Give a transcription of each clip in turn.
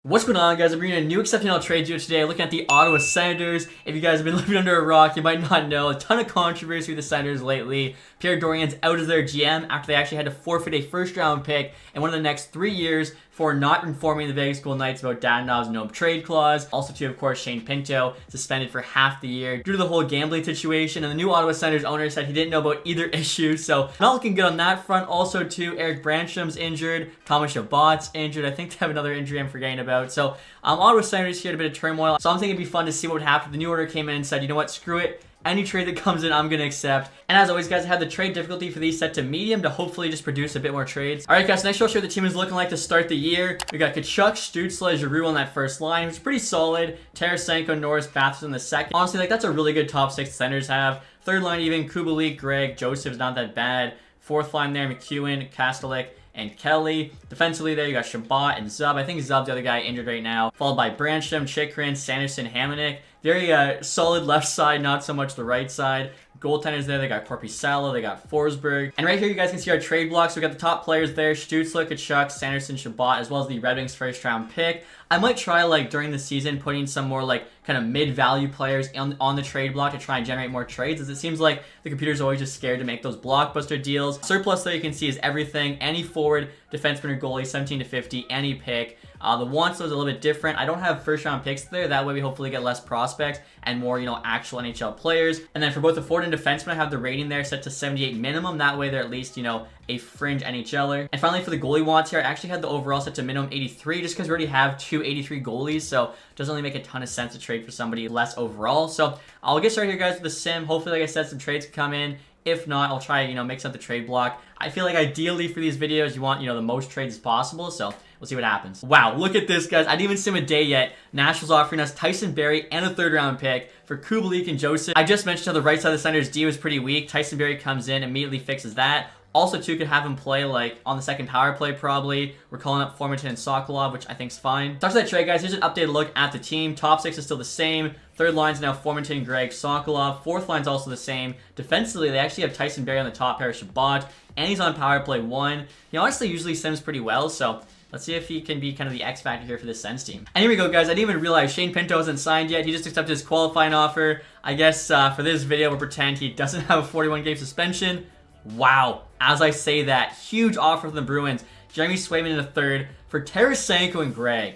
What's going on, guys? I'm bringing a new exceptional trade video today, looking at the Ottawa Senators. If you guys have been living under a rock, you might not know a ton of controversy with the Senators lately. Pierre Dorian's out as their GM after they actually had to forfeit a first-round pick in one of the next 3 years for not informing the Vegas Golden Knights about Dadonov's no trade clause. Also, too, of course, Shane Pinto suspended for half the year due to the whole gambling situation. And the new Ottawa Senators owner said he didn't know about either issue, so not looking good on that front. Also, too, Eric Branstrom's injured, Thomas Chabot's injured. I think they have another injury I'm forgetting about. So, Ottawa Senators here had a bit of turmoil. So I'm thinking it'd be fun to see what would happen. The new owner came in and said, you know what, screw it. Any trade that comes in, I'm going to accept. And as always, guys, I have the trade difficulty for these set to medium to hopefully just produce a bit more trades. All right, guys, next I'll show you what the team is looking like to start the year. We got Tkachuk, Stützle, Giroux on that first line, which is pretty solid. Tarasenko, Norris, Bathurst in the second. Honestly, like, that's a really good top six Senators have. Third line even, Kubalik, Gregg, Joseph's not that bad. Fourth line there, McEwen, Kastelik, and Kelly. Defensively there, you got Chabot and Zub. I think Zub's the other guy injured right now. Followed by Branstrom, Chychrun, Sanderson, Hamonic. Very solid left side, not so much the right side. Goaltenders there, they got Korpisalo, they got Forsberg. And right here, you guys can see our trade blocks. We got the top players there, Stützle, Tkachuk, Sanderson, Chabot, as well as the Red Wings first round pick. I might try, like, during the season, putting some more, like, kind of mid-value players on the trade block to try and generate more trades, as it seems like the computer's always just scared to make those blockbuster deals. Surplus there you can see is everything. Any forward, defenseman, or goalie, 17 to 50, any pick. The wants those a little bit different. I don't have first-round picks there. That way we hopefully get less prospects and more, actual NHL players. And then for both the forward and defenseman, I have the rating there set to 78 minimum. That way they're at least, a fringe NHLer. And finally, for the goalie wants here, I actually had the overall set to minimum 83 just because we already have two 83 goalies. So it doesn't really make a ton of sense to trade for somebody less overall. So I'll get started here, guys, with the sim. Hopefully, like I said, some trades can come in. If not, I'll try, mix up the trade block. I feel like ideally for these videos, you want, the most trades as possible. So we'll see what happens. Wow, look at this, guys. I didn't even sim a day yet. Nashville's offering us Tyson Barrie and a third-round pick for Kubalik and Joseph. I just mentioned how the right side of the Senators D was pretty weak. Tyson Barrie comes in, immediately fixes that. Also, too, could have him play, like, on the second power play, probably. We're calling up Formanton and Sokolov, which I think is fine. So after that trade, guys, here's an updated look at the team. Top six is still the same. Third line's now Formanton, Gregg, Sokolov. Fourth line's also the same. Defensively, they actually have Tyson Barrie on the top pair, Chabot, and he's on power play 1. He honestly usually sims pretty well, so let's see if he can be kind of the X factor here for this Sens team. And here we go, guys. I didn't even realize Shane Pinto hasn't signed yet. He just accepted his qualifying offer. I guess for this video, we'll pretend he doesn't have a 41-game suspension. Wow. As I say that, huge offer from the Bruins. Jeremy Swayman in the third for Tarasenko and Gregg.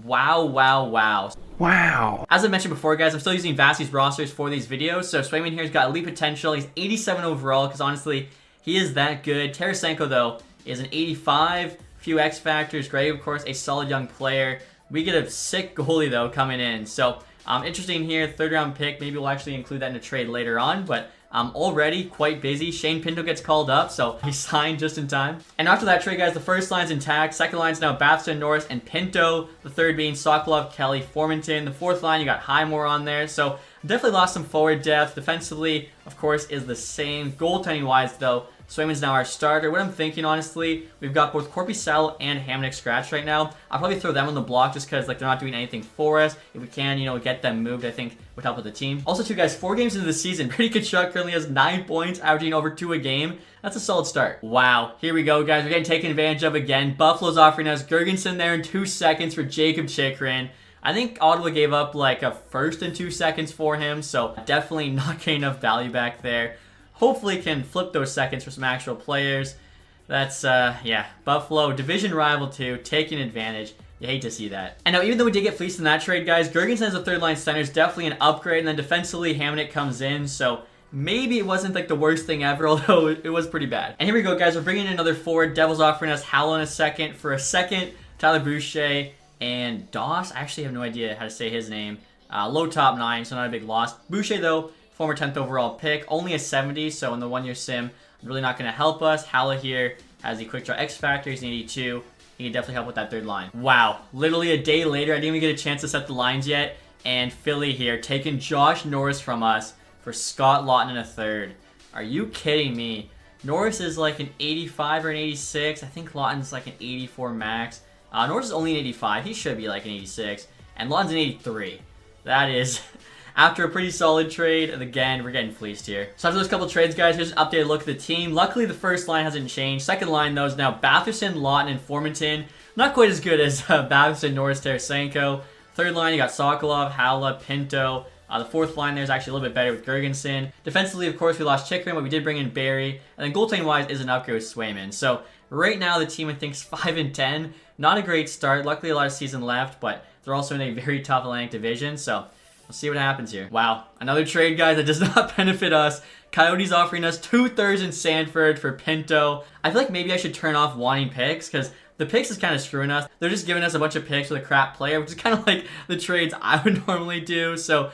Wow, wow, wow. Wow. As I mentioned before, guys, I'm still using Vasi's rosters for these videos. So Swayman here's got elite potential. He's 87 overall because honestly, he is that good. Tarasenko, though, is an 85. Few X factors. Gregg, of course, a solid young player. We get a sick goalie, though, coming in. So interesting here. Third round pick. Maybe we'll actually include that in a trade later on. But already quite busy. Shane Pinto gets called up, so he signed just in time. And after that trade, guys, the first line's intact. Second line's now Bathurst, Norris, and Pinto. The third being Sokolov, Kelly, Formanton. The fourth line, you got Highmore on there. So definitely lost some forward depth. Defensively, of course, is the same. Goaltending-wise, though, Swayman's now our starter. What I'm thinking, honestly, we've got both Korpisalo and Hamonic scratched right now. I'll probably throw them on the block just because, like, they're not doing anything for us. If we can, get them moved, I think would help with the team. Also, too, guys, 4 games into the season, Brady Tkachuk currently has 9 points, averaging over 2 a game. That's a solid start. Wow. Here we go, guys. We're getting taken advantage of again. Buffalo's offering us Gergensen there in 2 seconds for Jacob Chychrun. I think Ottawa gave up, like, a first in 2 seconds for him, so definitely not getting enough value back there. Hopefully can flip those seconds for some actual players. That's, yeah, Buffalo, division rival too, taking advantage. You hate to see that. And now, even though we did get fleeced in that trade, guys, Gergensen as a third-line center is definitely an upgrade, and then defensively, Hamonic comes in, so maybe it wasn't, like, the worst thing ever, although it was pretty bad. And here we go, guys. We're bringing in another forward. Devils offering us Howell in a second. For a second, Tyler Boucher and Doss. I actually have no idea how to say his name. Low top 9, so not a big loss. Boucher, though, former 10th overall pick, only a 70, so in the 1-year sim, really not going to help us. Howell here has the quick draw X factor, he's an 82. He can definitely help with that third line. Wow, literally a day later, I didn't even get a chance to set the lines yet, and Philly here taking Josh Norris from us for Scott Laughton in a third. Are you kidding me? Norris is like an 85 or an 86. I think Laughton's like an 84 max. Norris is only an 85. He should be like an 86. And Laughton's an 83. That is after a pretty solid trade. And again, we're getting fleeced here. So after those couple trades, guys, here's an updated look at the team. Luckily, the first line hasn't changed. Second line, though, is now Batherson, Laughton, and Formanton. not quite as good as Babson, Norris, Tarasenko. Third line, you got Sokolov, Hala, Pinto. The fourth line there is actually a little bit better with Gergensen. Defensively, of course, we lost Chikrin, but we did bring in Barry. And then goaltending-wise is an upgrade with Swayman. So right now, the team, I think, is 5-10. Not a great start. Luckily, a lot of season left, but they're also in a very tough Atlantic division. So we'll see what happens here. Wow, another trade, guys, that does not benefit us. Coyotes offering us 2/3 in Sanford for Pinto. I feel like maybe I should turn off wanting picks because the picks is kind of screwing us. They're just giving us a bunch of picks with a crap player, which is kind of like the trades I would normally do. So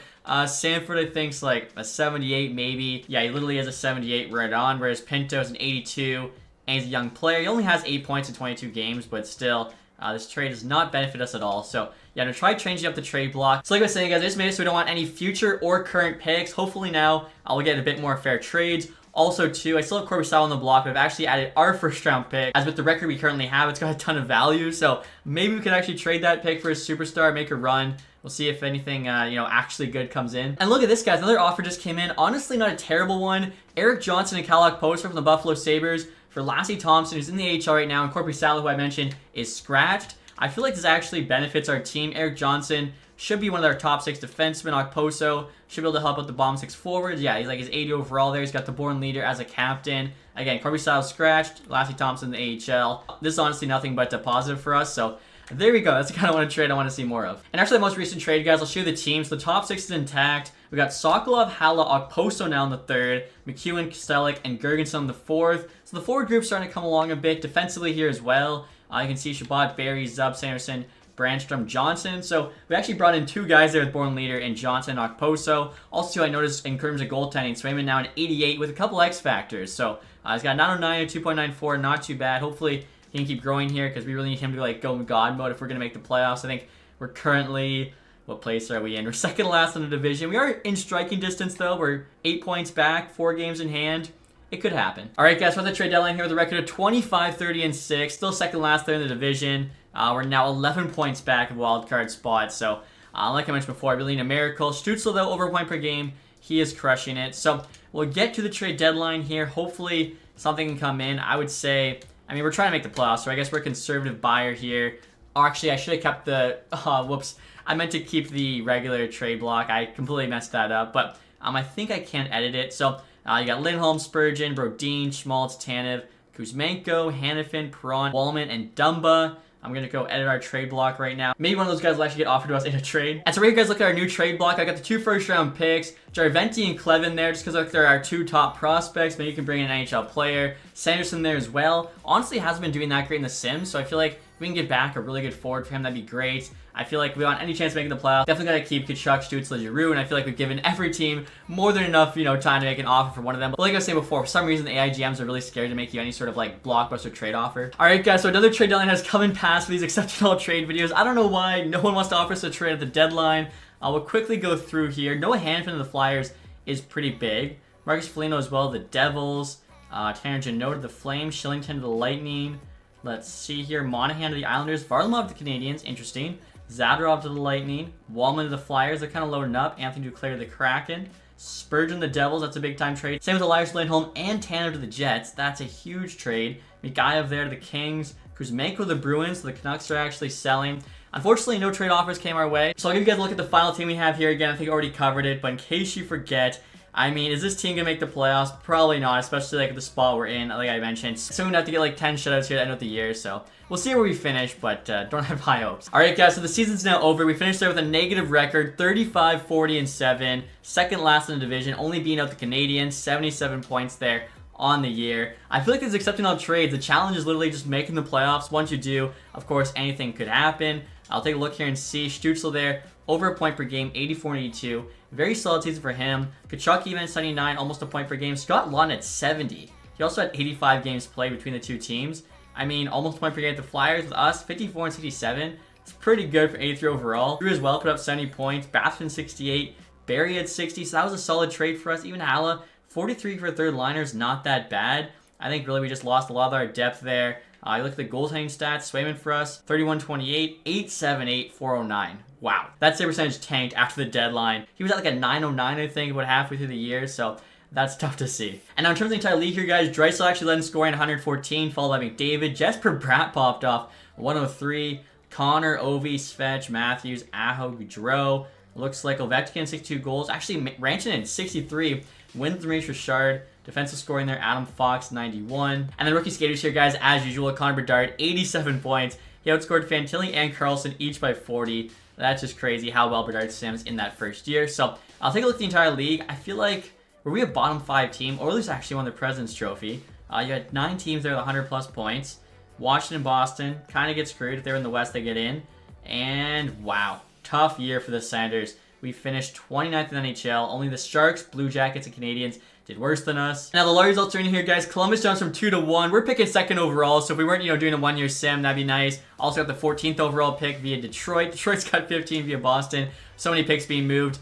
Sanford, I think, is like a 78 maybe. Yeah, he literally has a 78 right on, whereas Pinto is an 82, and he's a young player. He only has 8 points in 22 games, but still, this trade does not benefit us at all. So yeah, I'm going to try changing up the trade block. So like I was saying, guys, I just made it so we don't want any future or current picks. Hopefully now I'll get a bit more fair trades. Also, too, I still have Corby on the block, but I've actually added our first-round pick. As with the record we currently have, it's got a ton of value, so maybe we could actually trade that pick for a superstar, make a run. We'll see if anything, actually good comes in. And look at this, guys. Another offer just came in. Honestly, not a terrible one. Eric Johnson and Cal Okposo from the Buffalo Sabres for Lassie Thompson, who's in the AHL right now, and Corby Salo, who I mentioned, is scratched. I feel like this actually benefits our team. Eric Johnson should be one of our top 6 defensemen. Okposo should be able to help out the bottom 6 forwards. Yeah, he's like his 80 overall there. He's got the born leader as a captain. Again, Corby Salo scratched. Lassie Thompson in the AHL. This is honestly nothing but a positive for us. So there we go. That's the kind of trade I want to see more of. And actually, the most recent trade, guys, I'll show you the teams. The top 6 is intact. We got Sokolov, Hala, Okposo now in the 3rd. McEwen, Kostelic, and Gergensen in the 4th. So the forward group's starting to come along a bit. Defensively here as well. You can see Shabbat, Barry, Zub, Sanderson, Brandstrom, Johnson. So we actually brought in 2 guys there with born leader in Johnson and Okposo. Also, I noticed in terms of goaltending, Swayman now an 88 with a couple X factors. So he's got 909 and 2.94, not too bad. Hopefully he can keep growing here because we really need him to like go in God mode if we're gonna make the playoffs. I think we're currently, what place are we in? We're second last in the division. We are in striking distance though. We're 8 points back, 4 games in hand. It could happen. All right, guys, for the trade deadline here with a record of 25, 30, and 6. Still second last there in the division. We're now 11 points back of wild card spots. So, like I mentioned before, I really need a miracle. Stützle, though, over a point per game. He is crushing it. So, we'll get to the trade deadline here. Hopefully, something can come in. I would say, we're trying to make the playoffs, so I guess we're a conservative buyer here. Oh, actually, I should have kept the, whoops. I meant to keep the regular trade block. I completely messed that up. But I think I can edit it. So, you got Lindholm, Spurgeon, Brodin, Schmaltz, Tanev, Kuzmenko, Hanifin, Perron, Wallman, and Dumba. I'm going to go edit our trade block right now. Maybe one of those guys will actually get offered to us in a trade. And so right here, guys, look at our new trade block. I got the 2 first-round picks, Jarventi and Clevin there, just because they're our 2 top prospects. Maybe you can bring in an NHL player. Sanderson there as well. Honestly, hasn't been doing that great in the Sims, so I feel like if we can get back a really good forward for him, that'd be great. I feel like we want any chance of making the playoffs. Definitely got to keep Kachuk, Stützle, Giroux, and I feel like we've given every team more than enough, time to make an offer for one of them. But like I was saying before, for some reason, the AIGMs are really scared to make you any sort of like blockbuster trade offer. All right, guys, so another trade deadline has come and passed for these exceptional trade videos. I don't know why no one wants to offer us a trade at the deadline. We'll quickly go through here. Noah Hanifin of the Flyers is pretty big. Marcus Foligno as well, the Devils. Tanner Jeannot to the Flames. Shillington to the Lightning. Let's see here. Monahan to the Islanders. Varlamov to the Canadiens. Interesting. Zadorov to the Lightning. Wallman to the Flyers. They're kind of loading up. Anthony Duclair to the Kraken. Spurgeon to the Devils. That's a big-time trade. Same with Elias Lindholm and Tanner to the Jets. That's a huge trade. Mikhailov there to the Kings. Kuzmenko to the Bruins. So the Canucks are actually selling. Unfortunately, no trade offers came our way. So I'll give you guys a look at the final team we have here. Again, I think I already covered it. But in case you forget, is this team going to make the playoffs? Probably not, especially like the spot we're in, like I mentioned. Soon we have to get like 10 shutouts here at the end of the year, so we'll see where we finish, but don't have high hopes. All right, guys, so the season's now over. We finished there with a negative record, 35, 40, and 7. Second last in the division, only beating out the Canadiens, 77 points there on the year. I feel like it's accepting all trades. The challenge is literally just making the playoffs. Once you do, of course, anything could happen. I'll take a look here and see. Stützle there, over a point per game, 84 and 82. Very solid season for him. Kachuk even at 79, almost a point per game. Scott Lund at 70. He also had 85 games played between the two teams. Almost a point per game at the Flyers. With us, 54 and 67. It's pretty good for 83 overall. Drew as well put up 70 points. Batherson 68. Barry had 60, so that was a solid trade for us. Even Hala, 43 for third liners, not that bad. I think really we just lost a lot of our depth there. You look at the goaltending stats. Swayman for us, 31-28, 8-7-8, 409. Wow. That save percentage tanked after the deadline. He was at like a 909, I think, about halfway through the year, so that's tough to see. And now in terms of the entire league here, guys, Draisaitl actually led in scoring 114, followed by McDavid. Jesper Bratt popped off 103. Connor, Ovi, Svech, Matthews, Aho, Gaudreau. Looks like Ovechkin, 62 goals. Actually, Rantanen, 63. Wins the race, Richard. Defensive scoring there, Adam Fox, 91. And then rookie skaters here, guys, as usual. Connor Bedard, 87 points. He outscored Fantilli and Carlson each by 40. That's just crazy how well Bedard sims in that first year. So I'll take a look at the entire league. I feel like, were we a bottom 5 team? Oilers actually won the President's Trophy. You had 9 teams there with 100 plus points. Washington, Boston, kind of get screwed. If they're in the West, they get in. And wow, tough year for the Senators. We finished 29th in the NHL. Only the Sharks, Blue Jackets, and Canadians did worse than us. Now the large results are in here, guys. Columbus jumps from 2 to 1. We're picking second overall, so if we weren't, doing a 1-year sim, that'd be nice. Also got the 14th overall pick via Detroit. Detroit's got 15 via Boston. So many picks being moved.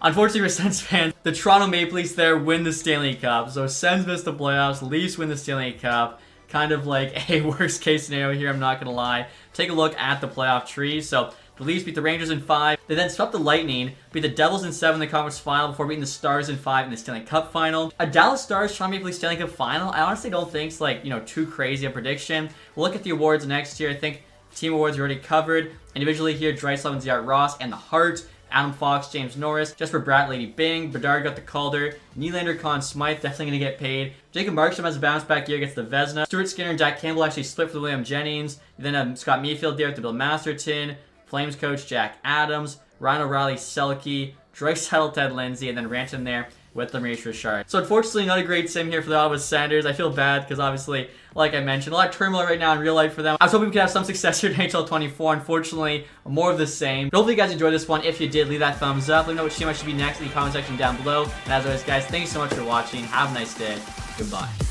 Unfortunately for Sens fans, the Toronto Maple Leafs there win the Stanley Cup. So Sens miss the playoffs, Leafs win the Stanley Cup. Kind of like a worst case scenario here, I'm not going to lie. Take a look at the playoff tree. So the Leafs beat the Rangers in 5. They then swept the Lightning, beat the Devils in 7 in the conference final before beating the Stars in 5 in the Stanley Cup final. A Dallas Stars Toronto Maple Leafs Stanley Cup final, I honestly don't think it's like, too crazy a prediction. We'll look at the awards next year. I think team awards are already covered. Individually here, Draisaitl and Ziart Ross and the Hart. Adam Fox, James Norris, Jesper Bratt, Lady Bing, Bedard got the Calder, Nylander, Conn Smythe, definitely going to get paid. Jacob Markstrom has a bounce back year, gets the Vezina. Stuart Skinner and Jack Campbell actually split for the William Jennings. You then have Scott Mayfield there with the Bill Masterton, Flames coach Jack Adams, Ryan O'Reilly, Selke, Draisaitl, Ted Lindsay, and then Rantanen there with the Maurice Richard. So unfortunately, not a great sim here for the Ottawa Senators. I feel bad because obviously, like I mentioned, a lot of turmoil right now in real life for them. I was hoping we could have some success here in NHL 24. Unfortunately, more of the same. But hopefully you guys enjoyed this one. If you did, leave that thumbs up. Let me know which team I should be next in the comment section down below. And as always, guys, thank you so much for watching. Have a nice day. Goodbye.